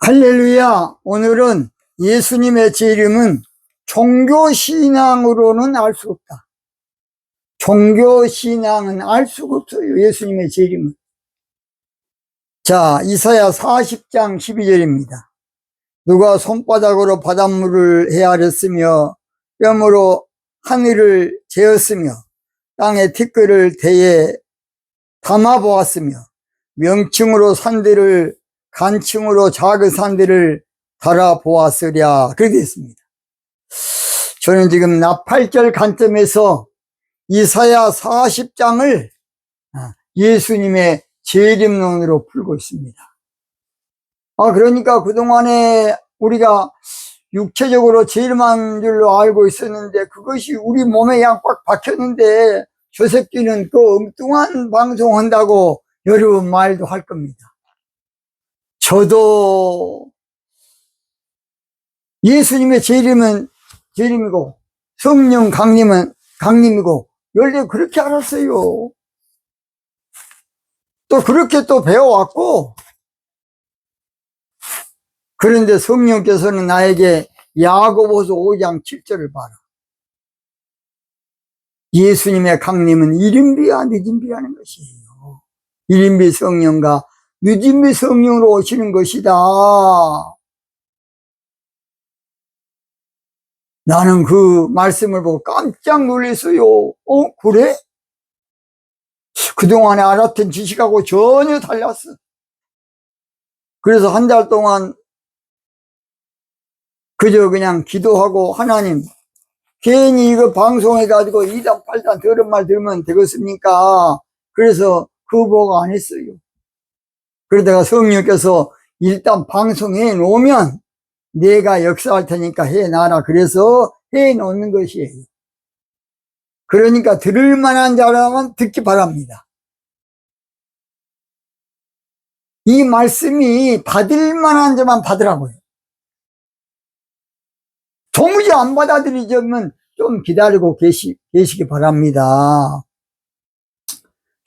할렐루야. 오늘은 예수님의 재림은 종교신앙으로는 알 수 없다. 종교신앙은 알 수가 없어요. 예수님의 재림은. 자, 이사야 40장 12절입니다. 누가 손바닥으로 바닷물을 헤아렸으며 뺨으로 하늘을 재었으며 땅에 티끌을 대에 담아보았으며 명칭으로 산들을 간칭으로 작은 산들을 달아보았으랴. 그렇게 했습니다. 저는 지금 나팔절 관점에서 이사야 40장을 예수님의 재림론으로 풀고 있습니다. 그러니까 그동안에 우리가 육체적으로 재림한 줄로 알고 있었는데 그것이 우리 몸에 양 꽉 박혔는데 저 새끼는 그 엉뚱한 방송한다고 여러분 말도 할 겁니다. 저도 예수님의 재림은 재림이고 성령 강림은 강림이고 원래 그렇게 알았어요. 또 그렇게 또 배워왔고, 그런데 성령께서는 나에게 야고보서 5장 7절을 봐라. 예수님의 강림은 이른비야 늦은비라는 것이에요. 이른비 성령과 늦은비 성령으로 오시는 것이다. 나는 그 말씀을 보고 깜짝 놀랐어요. 그래? 그동안에 알았던 지식하고 전혀 달랐어. 그래서 한 달 동안 그저 그냥 기도하고, 하나님, 괜히 이거 방송해가지고 이단 팔단 더러운 말 들으면 되겠습니까? 그래서 그 보고 안 했어요. 그러다가 성령께서 일단 방송해 놓으면 내가 역사할 테니까 해놔라. 그래서 해 놓는 것이에요. 그러니까 들을 만한 자라면 듣기 바랍니다. 이 말씀이 받을 만한 자만 받으라고요. 도무지 안 받아들이자면 좀 기다리고 계시기 바랍니다.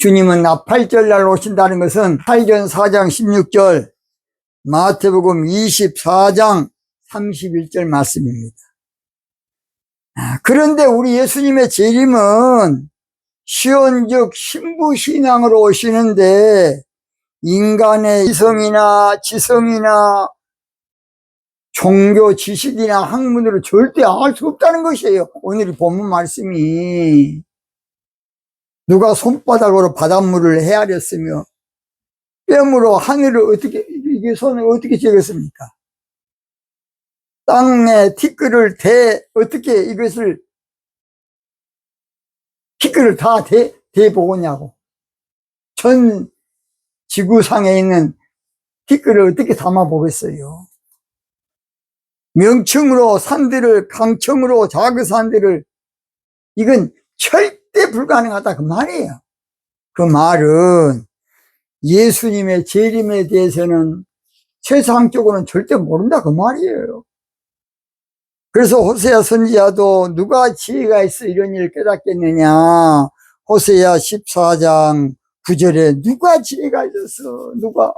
주님은 나팔절날 오신다는 것은 사도행전 4장 16절, 마태복음 24장 31절 말씀입니다. 그런데 우리 예수님의 재림은 시온적 신부신앙으로 오시는데 인간의 이성이나 지성이나 종교 지식이나 학문으로 절대 알 수 없다는 것이에요. 오늘 본문 말씀이 누가 손바닥으로 바닷물을 헤아렸으며 뺨으로 하늘을 어떻게, 이게 손을 어떻게 재겠습니까? 땅에 티끌을 어떻게 이것을 티끌을 다 대보겠냐고. 전 지구상에 있는 티끌을 어떻게 담아보겠어요? 명칭으로 산들을, 강청으로 작은 산들을, 이건 절대 불가능하다 그 말이에요. 그 말은 예수님의 재림에 대해서는 세상적으로는 절대 모른다 그 말이에요. 그래서 호세아 선지자도 누가 지혜가 있어 이런 일을 깨닫겠느냐. 호세아 14장 9절에 누가 지혜가 있었어, 누가.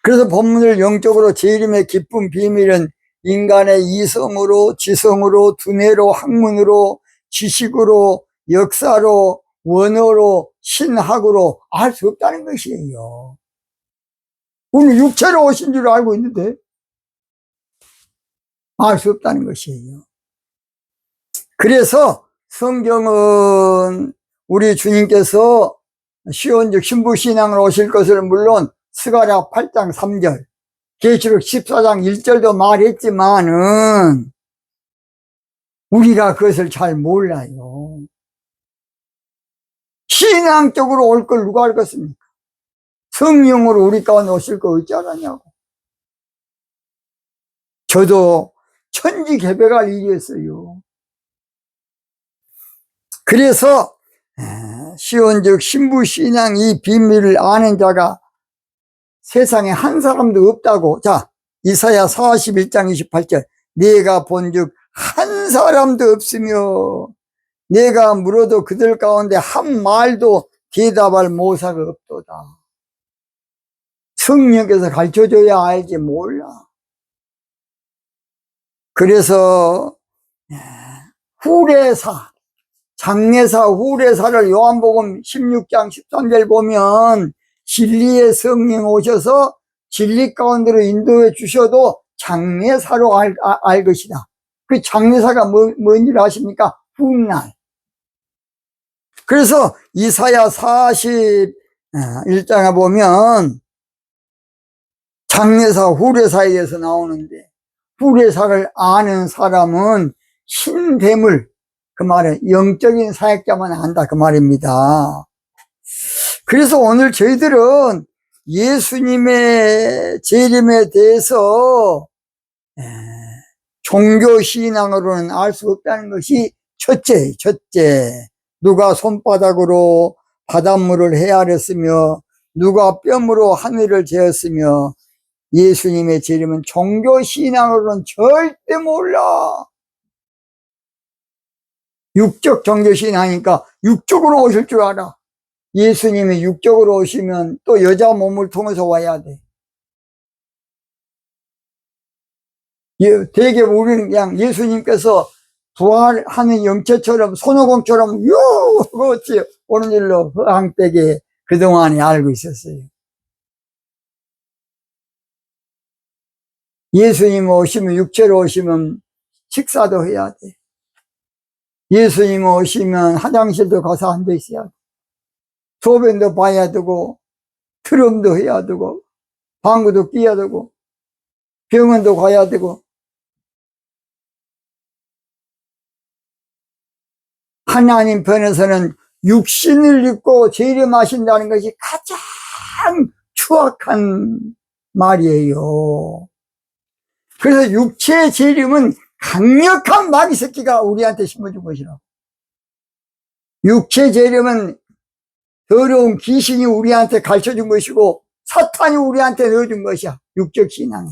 그래서 본문을 영적으로 재림의 깊은 비밀은 인간의 이성으로, 지성으로, 두뇌로, 학문으로, 지식으로, 역사로, 원어로, 신학으로 알 수 없다는 것이에요. 우리는 육체로 오신 줄 알고 있는데 알 수 없다는 것이에요. 그래서 성경은 우리 주님께서 시온적 신부신앙으로 오실 것을 물론 스가랴 8장 3절, 계시록 14장 1절도 말했지만은 우리가 그것을 잘 몰라요. 신앙적으로 올 걸 누가 알겠습니까? 성령으로 우리 가운데 오실 거 어찌 알았냐고. 저도 천지개벽할 일이었어요. 그래서 시온적 신부신앙 이 비밀을 아는 자가 세상에 한 사람도 없다고. 자, 이사야 41장 28절, 내가 본즉 한 사람도 없으며 내가 물어도 그들 가운데 한 말도 대답할 모사가 없도다. 성령께서 가르쳐줘야 알지 몰라. 그래서 후레사, 장례사, 후레사를 요한복음 16장 13절 보면 진리의 성령 오셔서 진리 가운데로 인도해 주셔도 장례사로 알 것이다. 그 장례사가 뭔지를 아십니까? 훗날. 그래서 이사야 41장에 보면 장례사, 후레사에 대해서 나오는데, 후레사를 아는 사람은 신됨을, 그 말은 영적인 사역자만 안다 그 말입니다. 그래서 오늘 저희들은 예수님의 재림에 대해서 종교신앙으로는 알 수 없다는 것이 첫째. 누가 손바닥으로 바닷물을 헤아렸으며 누가 뼘으로 하늘을 재었으며 예수님의 재림은 종교신앙으로는 절대 몰라. 육적 종교신앙이니까 육적으로 오실 줄 알아. 예수님이 육적으로 오시면 또 여자 몸을 통해서 와야 돼. 대개 우리는 그냥 예수님께서 부활하는 영체처럼 손오공처럼 요 어찌 오는 일로 허황되게 그동안에 알고 있었어요. 예수님 오시면, 육체로 오시면 식사도 해야 돼. 예수님 오시면 화장실도 가서 앉아 있어야 돼. 소변도 봐야 되고, 트럼도 해야 되고, 방구도 끼야 되고, 병원도 가야 되고. 하나님 편에서는 육신을 입고 재림하신다는 것이 가장 추악한 말이에요. 그래서 육체의 재림은 강력한 마귀 새끼가 우리한테 심어준 것이라고. 육체 재림은 더러운 귀신이 우리한테 가르쳐준 것이고 사탄이 우리한테 넣어준 것이야. 육적 신앙에.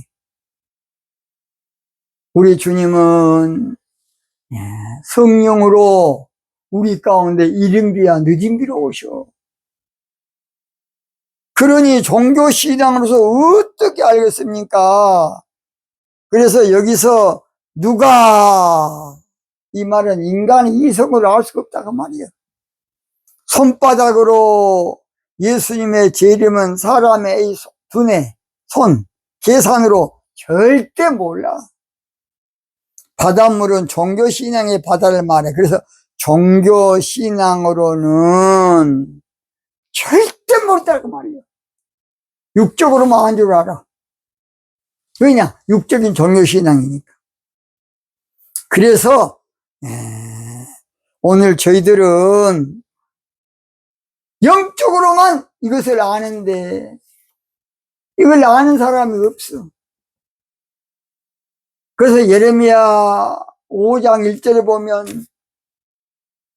우리 주님은 성령으로 우리 가운데 이른 비야 늦은 비로 오셔. 그러니 종교신앙으로서 어떻게 알겠습니까? 그래서 여기서 누가, 이 말은 인간의 이성으로 알 수가 없다고 말이에요. 손바닥으로 예수님의 재림은 사람의 두뇌, 손, 계산으로 절대 몰라. 바닷물은 종교신앙의 바다를 말해. 그래서 종교신앙으로는 절대 모른다고 말이에요. 육적으로만 한 줄 알아. 왜냐? 육적인 종교신앙이니까. 그래서 오늘 저희들은 영적으로만 이것을 아는데 이걸 아는 사람이 없어. 그래서 예레미야 5장 1절에 보면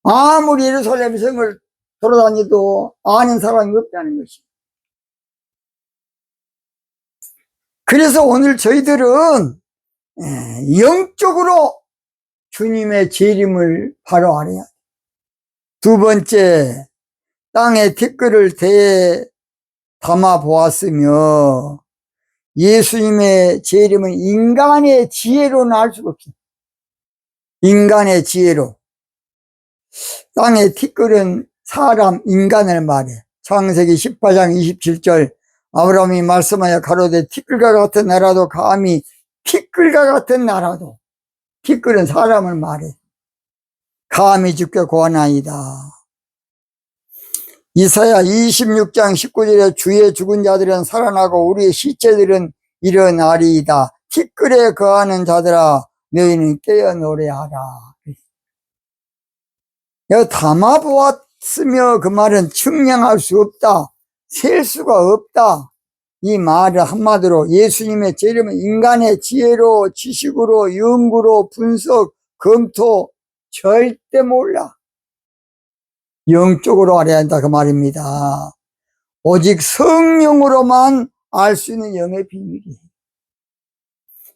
아무리 예루살렘 성을 돌아다녀도 아는 사람이 없다는 것이. 그래서 오늘 저희들은 영적으로 주님의 재림을 바로 알아야 돼. 두 번째, 땅에 티끌을 대에 담아 보았으며 예수님의 재림은 인간의 지혜로는 알 수가 없어. 인간의 지혜로. 땅의 티끌은 사람, 인간을 말해. 창세기 18장 27절 아브라함이 말씀하여 가로되 티끌과 같은 나라도 감히 티끌과 같은 나라도. 티끌은 사람을 말해. 감히 죽게 고하나이다. 이사야 26장 19절에 주의 죽은 자들은 살아나고 우리의 시체들은 일어나리이다. 티끌에 거하는 자들아 너희는 깨어 노래하라. 여기 담아보았으며 그 말은 측량할 수 없다. 셀 수가 없다. 이 말을 한마디로 예수님의 재림은 인간의 지혜로, 지식으로, 연구로, 분석, 검토 절대 몰라. 영적으로 알아야 한다 그 말입니다. 오직 성령으로만 알 수 있는 영의 비밀이에요.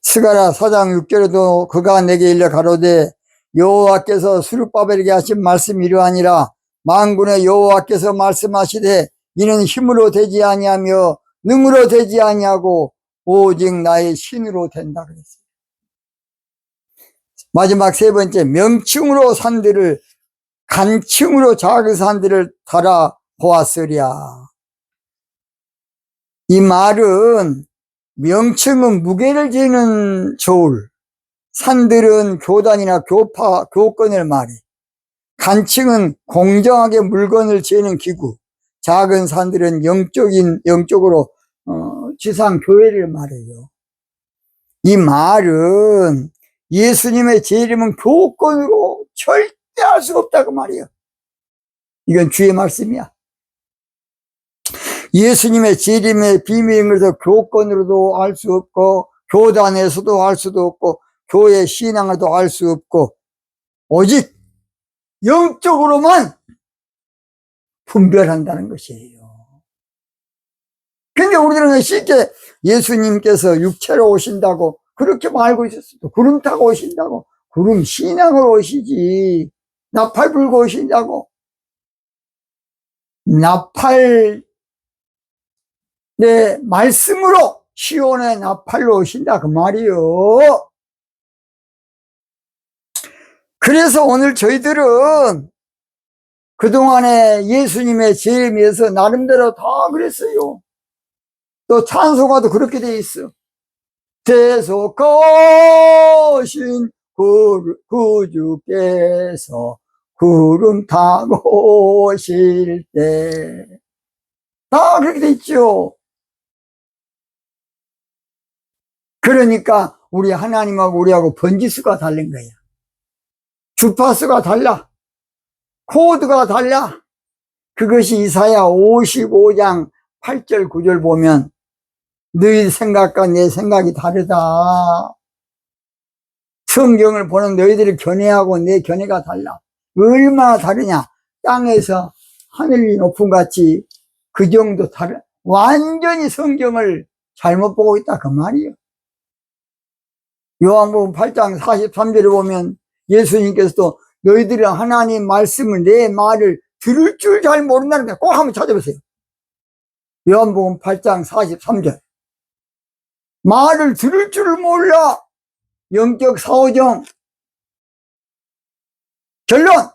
스가랴 4장 6절에도 그가 내게 일러 가로되 여호와께서 스룹바벨에게 하신 말씀이 이러하니라. 만군의 여호와께서 말씀하시되 이는 힘으로 되지 아니하며 능으로 되지 아니하고 오직 나의 신으로 된다 그랬어요. 마지막 세 번째, 명칭으로 산들을 간층으로 작은 산들을 달아 보았으랴. 이 말은 명칭은 무게를 지는 저울, 산들은 교단이나 교권을 말해. 간층은 공정하게 물건을 재는 기구, 작은 산들은 영적으로 지상 교회를 말해요. 이 말은 예수님의 재림은 교권으로 절대 할 수 없다고 말이에요. 이건 주의 말씀이야. 예수님의 재림의 비밀인 것을 교권으로도 알 수 없고, 교단에서도 알 수도 없고, 교회 신앙으로도 알 수 없고, 오직 영적으로만 분별한다는 것이에요. 근데 우리들은 쉽게 예수님께서 육체로 오신다고 그렇게 알고 있었어요. 구름 타고 오신다고. 구름 신앙으로 오시지. 나팔 불고 오신다고. 나팔, 내 말씀으로 시온의 나팔로 오신다 그 말이요. 그래서 오늘 저희들은 그동안에 예수님의 재림에서 나름대로 다 그랬어요. 또 찬송가도 그렇게 돼 있어. 대속하신 구주께서 구름 타고 오실 때. 다 그렇게 돼 있죠. 그러니까 우리 하나님하고 우리하고 번지수가 다른 거야. 주파수가 달라. 코드가 달라. 그것이 이사야 55장 8절 9절 보면 너희 생각과 내 생각이 다르다. 성경을 보는 너희들의 견해하고 내 견해가 달라. 얼마나 다르냐. 땅에서 하늘이 높은 같이 그 정도 다르. 완전히 성경을 잘못 보고 있다 그 말이에요. 요한복음 8장 43절에 보면 예수님께서도 너희들은 하나님 말씀을 내 말을 들을 줄 잘 모른다는 거 꼭 한번 찾아보세요. 요한복음 8장 43절. 말을 들을 줄 몰라. 영적 사오정. 결론.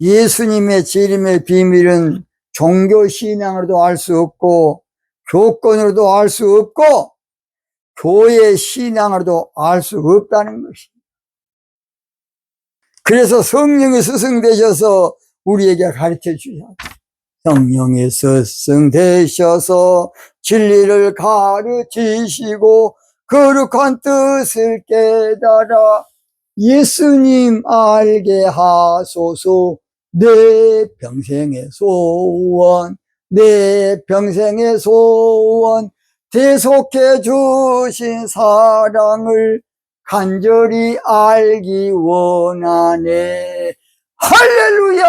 예수님의 재림의 비밀은 종교신앙으로도 알 수 없고 교권으로도 알 수 없고 교회 신앙으로도 알 수 없다는 것입니다. 그래서 성령이 스승되셔서 우리에게 가르쳐 주셔서 성령이 스승되셔서 진리를 가르치시고 거룩한 뜻을 깨달아 예수님 알게 하소서. 내 평생의 소원, 내 평생의 소원, 대속해 주신 사랑을 간절히 알기 원하네. 할렐루야!